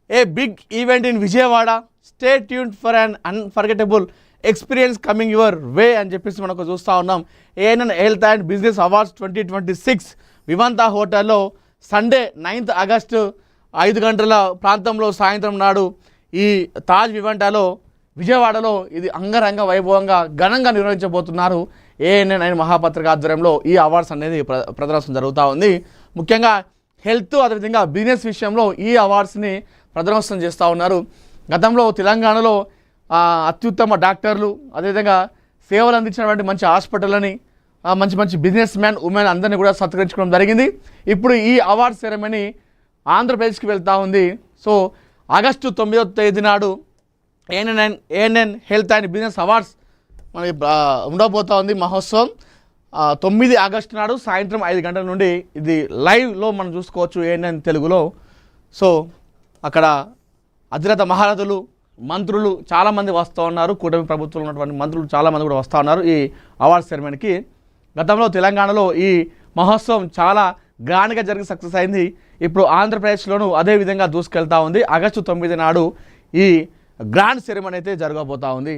A big event in Vijayawada. Stay tuned for an unforgettable experience coming your way అని చెప్పేసి మనకు చూస్తూ ఉన్నాం. ANN health and business awards 2026 Vivanta హోటల్లో సండే 9th ఆగస్టు 5 గంటల ప్రాంతంలో సాయంత్రం నాడు ఈ తాజ్ వివాంటాలో విజయవాడలో ఇది అంగరంగ వైభవంగా ఘనంగా నిర్వహించబోతున్నారు. ఏఎన్ఎన్ మహాపత్రిక ఆధ్వర్యంలో ఈ అవార్డ్స్ అనేది ప్రదర్శన జరుగుతూ ఉంది. ముఖ్యంగా హెల్త్ అదేవిధంగా బిజినెస్ విషయంలో ఈ అవార్డ్స్ని ప్రదర్శన చేస్తూ ఉన్నారు. గతంలో తెలంగాణలో అత్యుత్తమ డాక్టర్లు అదేవిధంగా సేవలు అందించినటువంటి మంచి హాస్పిటల్ని మంచి మంచి బిజినెస్ మ్యాన్ ఉమెన్ అందరినీ కూడా సత్కరించుకోవడం జరిగింది. ఇప్పుడు ఈ అవార్డ్ సెరమనీ ఆంధ్రప్రదేశ్కి వెళ్తూ ఉంది. సో ఆగస్టు 9వ తేదీ నాడు ANN health and business awards మనకి ఉండబోతూ ఉంది మహోత్సవం. 9 ఆగస్టు నాడు సాయంత్రం 5 గంటల నుండి ఇది లైవ్లో మనం చూసుకోవచ్చు ఏఎన్ఎన్ తెలుగులో. సో అక్కడ అధిరథ మహారథులు మంత్రులు చాలామంది వస్తూ ఉన్నారు. కూటమి ప్రభుత్వంలో ఉన్నటువంటి మంత్రులు చాలామంది కూడా వస్తూ ఉన్నారు ఈ అవార్డ్స్ సెరమనీకి. గతంలో తెలంగాణలో ఈ మహోత్సవం చాలా గ్రాండ్గా జరిగి సక్సెస్ అయింది. ఇప్పుడు ఆంధ్రప్రదేశ్లోనూ అదే విధంగా దూసుకెళ్తూ ఉంది. ఆగస్టు 9 నాడు ఈ గ్రాండ్ సెరమనీ అయితే జరగబోతూ ఉంది.